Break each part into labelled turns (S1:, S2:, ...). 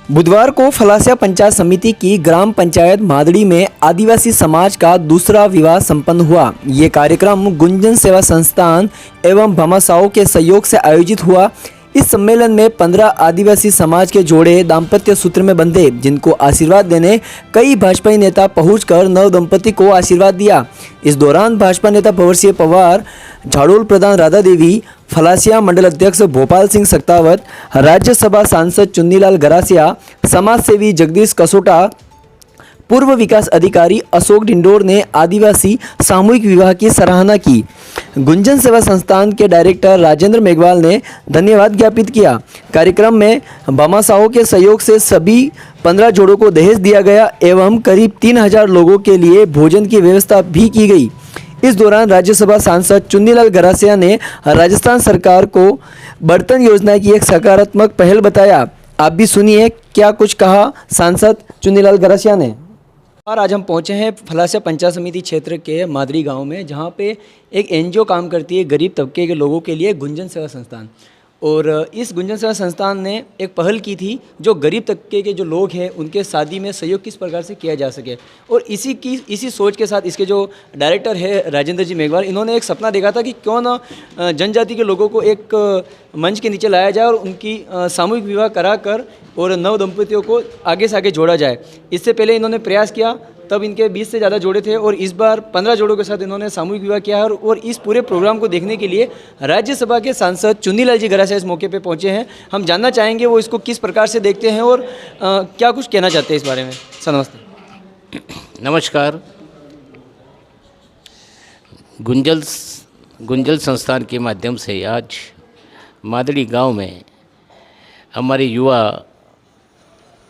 S1: बुधवार को फलासिया पंचायत समिति की ग्राम पंचायत मादड़ी में आदिवासी समाज का दूसरा विवाह संपन्न हुआ। ये कार्यक्रम गुंजन सेवा संस्थान एवं भमासाओं के सहयोग से आयोजित हुआ। इस सम्मेलन में 15 आदिवासी समाज के जोड़े दाम्पत्य सूत्र में बंधे, जिनको आशीर्वाद देने कई भाजपाई नेता पहुंचकर नव दंपति को आशीर्वाद दिया। इस दौरान भाजपा नेता भंवर सिंह पवार, झाड़ोल प्रधान राधा देवी, फलासिया मंडल अध्यक्ष भोपाल सिंह सक्तावत, राज्यसभा सांसद चुन्नीलाल गरासिया, समाज सेवी जगदीश कसोटा, पूर्व विकास अधिकारी अशोक डिंडोर ने आदिवासी सामूहिक विवाह की सराहना की। गुंजन सेवा संस्थान के डायरेक्टर राजेंद्र मेघवाल ने धन्यवाद ज्ञापित किया। कार्यक्रम में भमासाओं के सहयोग से सभी 15 जोड़ों को दहेज दिया गया एवं करीब 3000 लोगों के लिए भोजन की व्यवस्था भी की गई। इस दौरान राज्यसभा सांसद चुन्नीलाल गरासिया ने राजस्थान सरकार को बर्तन योजना की एक सकारात्मक पहल बताया। आप भी सुनिए क्या कुछ कहा सांसद चुन्नीलाल गरासिया ने। और आज हम पहुंचे हैं फलासिया पंचायत समिति क्षेत्र के मादड़ी गांव में, जहां पे एक एनजीओ काम करती है गरीब तबके के लोगों के लिए, गुंजन सेवा संस्थान। और इस गुंजन सेवा संस्थान ने एक पहल की थी जो गरीब तबके के जो लोग हैं उनके शादी में सहयोग किस प्रकार से किया जा सके। और इसी सोच के साथ इसके जो डायरेक्टर है राजेंद्र जी मेघवाल, इन्होंने एक सपना देखा था कि क्यों ना जनजाति के लोगों को एक मंच के नीचे लाया जाए और उनकी सामूहिक विवाह कराकर और नव दंपतियों को आगे से आगे जोड़ा जाए। इससे पहले इन्होंने प्रयास किया, तब इनके 20 से ज़्यादा जोड़े थे और इस बार 15 जोड़ों के साथ इन्होंने सामूहिक विवाह किया है। और इस पूरे प्रोग्राम को देखने के लिए राज्यसभा के सांसद चुन्नीलाल जी गरासिया इस मौके पे पहुंचे हैं। हम जानना चाहेंगे वो इसको किस प्रकार से देखते हैं और क्या कुछ कहना चाहते हैं इस बारे में। सर नमस्ते।
S2: नमस्कार। गुंजल संस्थान के माध्यम से आज मादड़ी गांव में हमारे युवा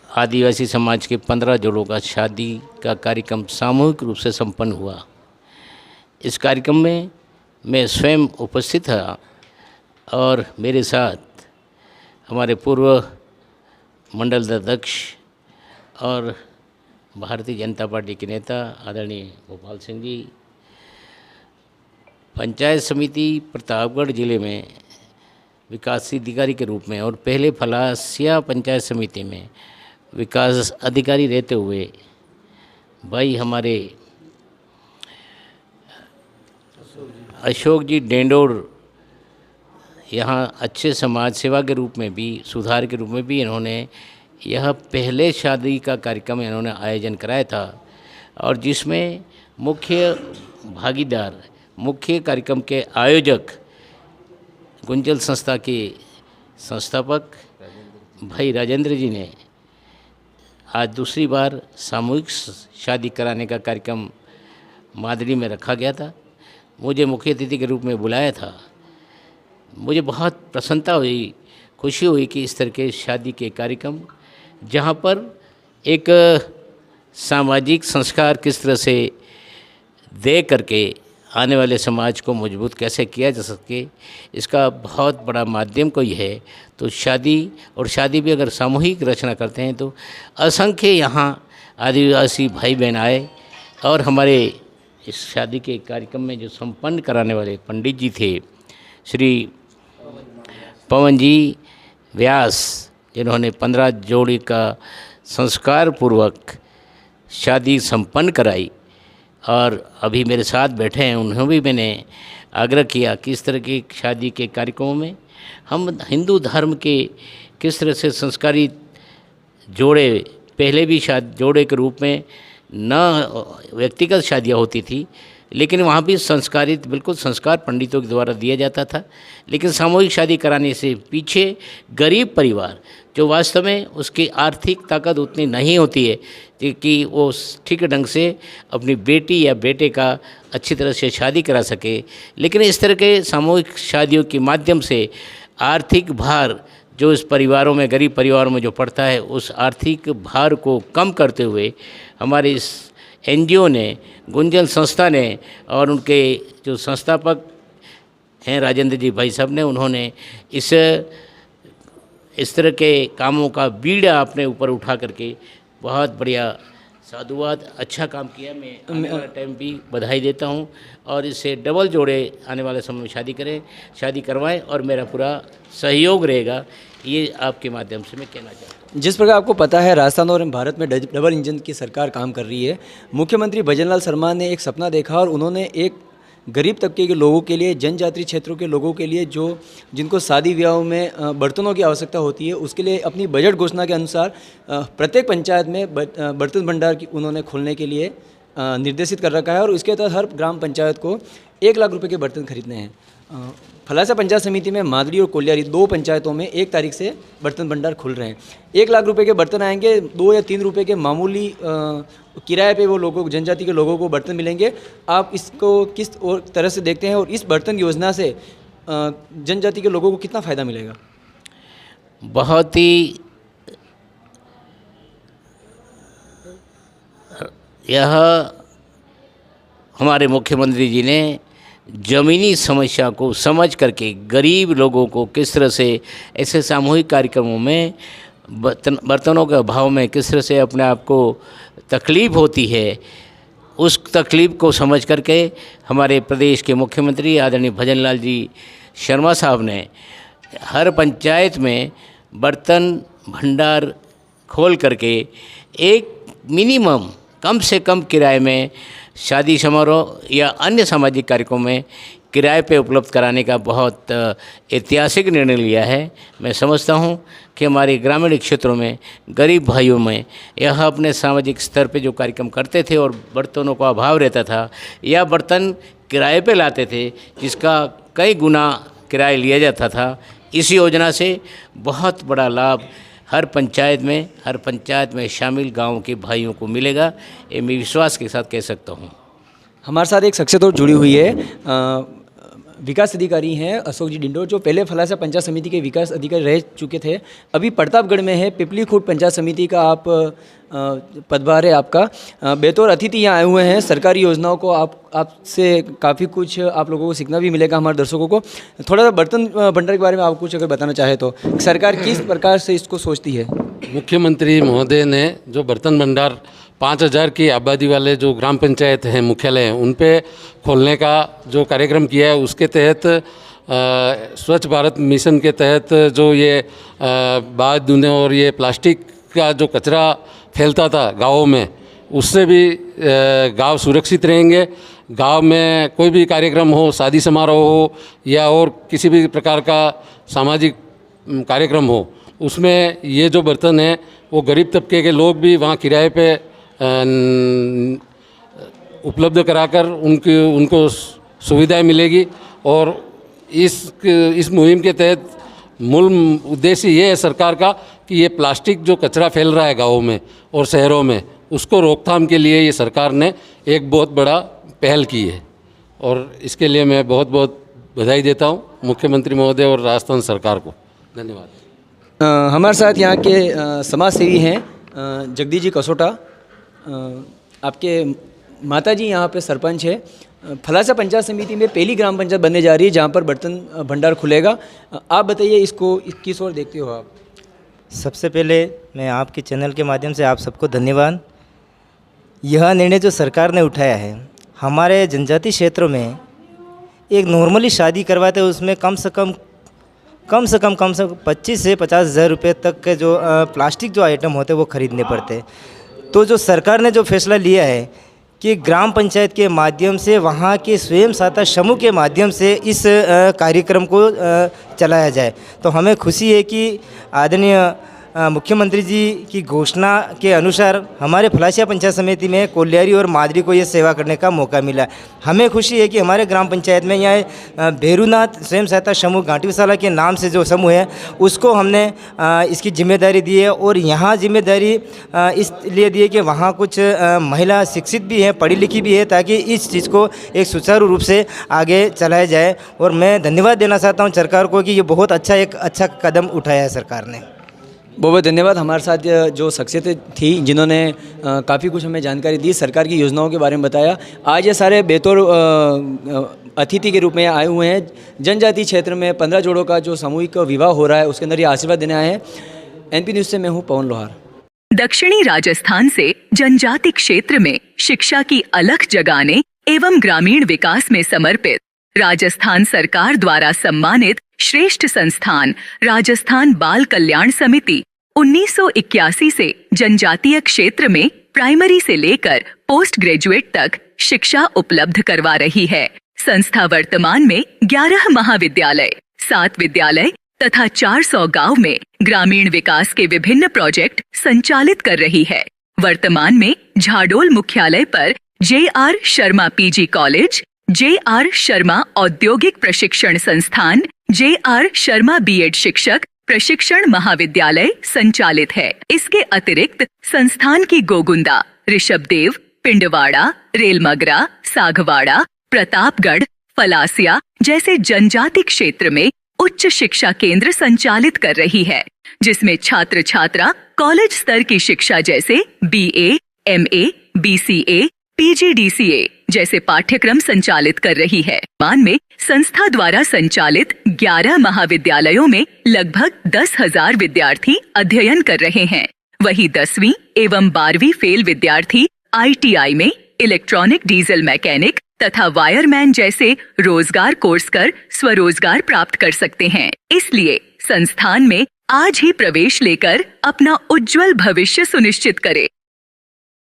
S2: आदिवासी समाज के 15 जोड़ों का शादी का कार्यक्रम सामूहिक रूप से संपन्न हुआ। इस कार्यक्रम में मैं स्वयं उपस्थित था और मेरे साथ हमारे पूर्व मंडल अध्यक्ष और भारतीय जनता पार्टी के नेता आदरणीय भोपाल सिंह जी, पंचायत समिति प्रतापगढ़ जिले में विकास अधिकारी के रूप में और पहले फलासिया पंचायत समिति में विकास अधिकारी रहते हुए भाई हमारे अशोक जी डेंडोर यहाँ अच्छे समाज सेवा के रूप में भी, सुधार के रूप में भी इन्होंने यह पहले शादी का कार्यक्रम इन्होंने आयोजन कराया था और जिसमें मुख्य भागीदार, मुख्य कार्यक्रम के आयोजक गुंजल संस्था के संस्थापक भाई राजेंद्र जी ने आज दूसरी बार सामूहिक शादी कराने का कार्यक्रम मादड़ी में रखा गया था। मुझे मुख्य अतिथि के रूप में बुलाया था। मुझे बहुत प्रसन्नता हुई, खुशी हुई कि इस तरह के शादी के कार्यक्रम जहाँ पर एक सामाजिक संस्कार किस तरह से दे करके आने वाले समाज को मजबूत कैसे किया जा सके, इसका बहुत बड़ा माध्यम कोई है तो शादी। और शादी भी अगर सामूहिक रचना करते हैं तो असंख्य यहाँ आदिवासी भाई बहन आए और हमारे इस शादी के कार्यक्रम में जो संपन्न कराने वाले पंडित जी थे श्री पवन जी व्यास, जिन्होंने 15 जोड़ी का संस्कार पूर्वक शादी संपन्न कराई और अभी मेरे साथ बैठे हैं, उन्हें भी मैंने आग्रह किया कि इस तरह की शादी के कार्यक्रमों में हम हिंदू धर्म के किस तरह से संस्कारित जोड़े, पहले भी जोड़े के रूप में न व्यक्तिगत शादियाँ होती थी, लेकिन वहाँ भी संस्कारित बिल्कुल संस्कार पंडितों के द्वारा दिया जाता था। लेकिन सामूहिक शादी कराने से पीछे गरीब परिवार जो वास्तव में उसकी आर्थिक ताकत उतनी नहीं होती है कि वो ठीक ढंग से अपनी बेटी या बेटे का अच्छी तरह से शादी करा सके, लेकिन इस तरह के सामूहिक शादियों के माध्यम से आर्थिक भार जो इस परिवारों में, गरीब परिवारों में जो पड़ता है, उस आर्थिक भार को कम करते हुए हमारे इस एनजीओ ने, गुंजन संस्था ने और उनके जो संस्थापक हैं राजेंद्र जी भाई साहब ने, उन्होंने इस तरह के कामों का बीड़ा अपने ऊपर उठा करके बहुत बढ़िया साधुवाद, अच्छा काम किया। मैं आने वाला टाइम भी बधाई देता हूँ और इससे डबल जोड़े आने वाले समय में शादी करें, शादी करवाएं और मेरा पूरा सहयोग रहेगा, ये आपके माध्यम से मैं कहना चाहता हूँ।
S1: जिस प्रकार आपको पता है राजस्थान और भारत में डबल इंजन की सरकार काम कर रही है। मुख्यमंत्री भजनलाल शर्मा ने एक सपना देखा और उन्होंने एक गरीब तबके के लोगों के लिए, जनजातीय क्षेत्रों के लोगों के लिए, जो जिनको शादी ब्याहों में बर्तनों की आवश्यकता होती है, उसके लिए अपनी बजट घोषणा के अनुसार प्रत्येक पंचायत में बर्तन भंडार की उन्होंने खोलने के लिए निर्देशित कर रखा है और इसके तहत हर ग्राम पंचायत को 1 लाख रुपए के बर्तन खरीदने हैं। फलासा पंचायत समिति में मादड़ी और कोलियारी 2 पंचायतों में 1 तारीख से बर्तन भंडार खुल रहे हैं। 1 लाख रुपए के बर्तन आएंगे, 2 या 3 रुपए के मामूली किराए पे वो लोगों को, जनजाति के लोगों को बर्तन मिलेंगे। आप इसको किस और तरह से देखते हैं और इस बर्तन योजना से जनजाति के लोगों को कितना फ़ायदा मिलेगा?
S2: बहुत ही यह हमारे मुख्यमंत्री जी ने ज़मीनी समस्या को समझ करके गरीब लोगों को किस तरह से ऐसे सामूहिक कार्यक्रमों में बर्तनों के अभाव में किस तरह से अपने आप को तकलीफ़ होती है, उस तकलीफ़ को समझ करके हमारे प्रदेश के मुख्यमंत्री आदरणीय भजनलाल जी शर्मा साहब ने हर पंचायत में बर्तन भंडार खोल करके एक मिनिमम, कम से कम किराए में शादी समारोह या अन्य सामाजिक कार्यक्रमों में किराए पे उपलब्ध कराने का बहुत ऐतिहासिक निर्णय लिया है। मैं समझता हूँ कि हमारे ग्रामीण क्षेत्रों में गरीब भाइयों में यह अपने सामाजिक स्तर पे जो कार्यक्रम करते थे और बर्तनों का अभाव रहता था या बर्तन किराए पे लाते थे जिसका कई गुना किराया लिया जाता था, इस योजना से बहुत बड़ा लाभ हर पंचायत में शामिल गाँव के भाइयों को मिलेगा, ये मैं विश्वास के साथ कह सकता हूँ।
S1: हमारे साथ एक शख्सियत और जुड़ी हुई है, विकास अधिकारी हैं अशोक जी डिंडोर, जो पहले फलासा पंचायत समिति के विकास अधिकारी रह चुके थे, अभी प्रतापगढ़ में है पिपली खूट पंचायत समिति का आप पदभार है आपका। बेतौर अतिथि यहाँ आए हुए हैं। सरकारी योजनाओं को आपसे काफ़ी कुछ आप लोगों को सीखना भी मिलेगा, हमारे दर्शकों को। थोड़ा सा बर्तन भंडार के बारे में आप कुछ अगर बताना चाहें तो सरकार किस प्रकार से इसको सोचती है?
S3: मुख्यमंत्री महोदय ने जो बर्तन भंडार 5000 की आबादी वाले जो ग्राम पंचायत हैं, मुख्यालय हैं, उन पे खोलने का जो कार्यक्रम किया है, उसके तहत स्वच्छ भारत मिशन के तहत जो ये बाज दूने और ये प्लास्टिक का जो कचरा फैलता था गाँवों में, उससे भी गांव सुरक्षित रहेंगे। गांव में कोई भी कार्यक्रम हो, शादी समारोह हो या और किसी भी प्रकार का सामाजिक कार्यक्रम हो, उसमें ये जो बर्तन है वो गरीब तबके के लोग भी वहाँ किराए पे उपलब्ध कराकर उनको सुविधाएं मिलेगी। और इस मुहिम के तहत मूल उद्देश्य ये है सरकार का कि ये प्लास्टिक जो कचरा फैल रहा है गाँवों में और शहरों में, उसको रोकथाम के लिए ये सरकार ने एक बहुत बड़ा पहल की है और इसके लिए मैं बहुत बहुत बधाई देता हूँ मुख्यमंत्री महोदय और राजस्थान सरकार को। धन्यवाद।
S1: हमारे साथ यहाँ के समाज सेवी हैं जगदीश जी कसोटा, आपके माता जी यहाँ पे सरपंच है। फलासा पंचायत समिति में पहली ग्राम पंचायत बनने जा रही है जहाँ पर बर्तन भंडार खुलेगा। आप बताइए इसको किस ओर देखते हो आप?
S4: सबसे पहले मैं आपके चैनल के माध्यम से आप सबको धन्यवाद। यह निर्णय जो सरकार ने उठाया है, हमारे जनजातीय क्षेत्रों में एक नॉर्मली शादी करवाते उसमें कम से कम 25 से 50 हज़ार रुपये तक के जो प्लास्टिक जो आइटम होते हैं वो ख़रीदने पड़ते। तो जो सरकार ने जो फैसला लिया है कि ग्राम पंचायत के माध्यम से, वहाँ के स्वयं सहायता समूह के माध्यम से इस कार्यक्रम को चलाया जाए, तो हमें खुशी है कि आदरणीय मुख्यमंत्री जी की घोषणा के अनुसार हमारे फलासिया पंचायत समिति में कोलियारी और मादरी को ये सेवा करने का मौका मिला। हमें खुशी है कि हमारे ग्राम पंचायत में यहाँ भैरूनाथ स्वयं सहायता समूह घाटीवसाला के नाम से जो समूह है उसको हमने इसकी जिम्मेदारी दी है। और यहाँ जिम्मेदारी इसलिए दी है कि वहाँ कुछ महिला शिक्षित भी हैं, पढ़ी लिखी भी है, ताकि इस चीज़ को एक सुचारू रूप से आगे चलाया जाए। और मैं धन्यवाद देना चाहता हूँ सरकार को कि ये बहुत अच्छा कदम उठाया है सरकार ने।
S1: बहुत बहुत धन्यवाद। हमारे साथ जो शख्सियतें थी जिन्होंने काफ़ी कुछ हमें जानकारी दी, सरकार की योजनाओं के बारे में बताया। आज ये सारे बेतौर अतिथि के रूप में आए हुए हैं। जनजातीय क्षेत्र में 15 जोड़ों का जो सामूहिक विवाह हो रहा है उसके अंदर ये आशीर्वाद देने आए हैं। NP न्यूज़ से मैं हूँ पवन लोहार।
S5: दक्षिणी राजस्थान से जनजाति क्षेत्र में शिक्षा की अलख जगाने एवं ग्रामीण विकास में समर्पित राजस्थान सरकार द्वारा सम्मानित श्रेष्ठ संस्थान राजस्थान बाल कल्याण समिति 1981 से जनजातीय क्षेत्र में प्राइमरी से लेकर पोस्ट ग्रेजुएट तक शिक्षा उपलब्ध करवा रही है। संस्था वर्तमान में 11 महाविद्यालय, 7 विद्यालय तथा 400 गांव में ग्रामीण विकास के विभिन्न प्रोजेक्ट संचालित कर रही है। वर्तमान में झाडोल मुख्यालय पर JR. Sharma PG college, JR. Sharma औद्योगिक प्रशिक्षण संस्थान, जे.आर. शर्मा बीएड शिक्षक प्रशिक्षण महाविद्यालय संचालित है। इसके अतिरिक्त संस्थान की गोगुंदा, ऋषभदेव, पिंडवाड़ा, रेलमगरा, सागवाड़ा, प्रतापगढ़, फलासिया जैसे जनजाति क्षेत्र में उच्च शिक्षा केंद्र संचालित कर रही है, जिसमें छात्र छात्रा कॉलेज स्तर की शिक्षा जैसे बीए, एमए, बीसीए, पीजीडीसीए जैसे पाठ्यक्रम संचालित कर रही है। वर्तमान में संस्था द्वारा संचालित 11 महाविद्यालयों में लगभग 10,000 विद्यार्थी अध्ययन कर रहे हैं। वहीं 10वीं एवं 12वीं फेल विद्यार्थी आईटीआई में इलेक्ट्रॉनिक डीजल मैकेनिक तथा वायरमैन जैसे रोजगार कोर्स कर स्वरोजगार प्राप्त कर सकते हैं। इसलिए संस्थान में आज ही प्रवेश लेकर अपना उज्जवल भविष्य सुनिश्चित करें।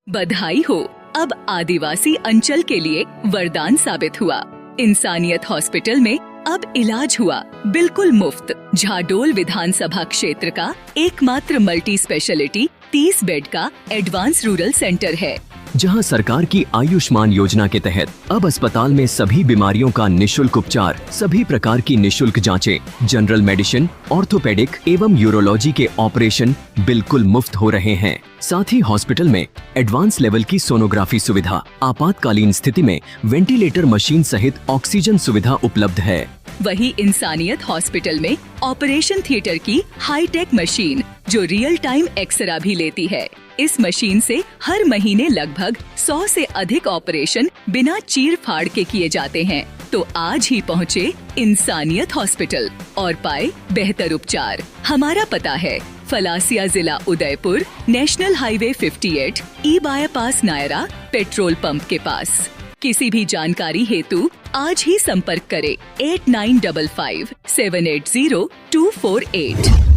S5: बधाई हो, अब आदिवासी अंचल के लिए वरदान साबित हुआ। इंसानियत हॉस्पिटल में अब इलाज हुआ बिल्कुल मुफ्त। झाडोल विधानसभा क्षेत्र का एकमात्र मल्टी स्पेशलिटी 30 बेड का एडवांस रूरल सेंटर है,
S6: जहां सरकार की आयुष्मान योजना के तहत अब अस्पताल में सभी बीमारियों का निशुल्क उपचार, सभी प्रकार की निशुल्क जांचें, जनरल मेडिसिन, ऑर्थोपेडिक एवं यूरोलॉजी के ऑपरेशन बिल्कुल मुफ्त हो रहे हैं। साथ ही हॉस्पिटल में एडवांस लेवल की सोनोग्राफी सुविधा, आपातकालीन स्थिति में वेंटिलेटर मशीन सहित ऑक्सीजन सुविधा उपलब्ध है।
S5: वही इंसानियत हॉस्पिटल में ऑपरेशन थिएटर की हाईटेक मशीन जो रियल टाइम एक्सरा भी लेती है। इस मशीन से हर महीने लगभग 100 से अधिक ऑपरेशन बिना चीर फाड़ के किए जाते हैं। तो आज ही पहुँचे इंसानियत हॉस्पिटल और पाए बेहतर उपचार। हमारा पता है फलासिया जिला उदयपुर, नेशनल हाईवे 58, ई बाईपास नायरा पेट्रोल पंप के पास। किसी भी जानकारी हेतु आज ही संपर्क करें 8955 780 248।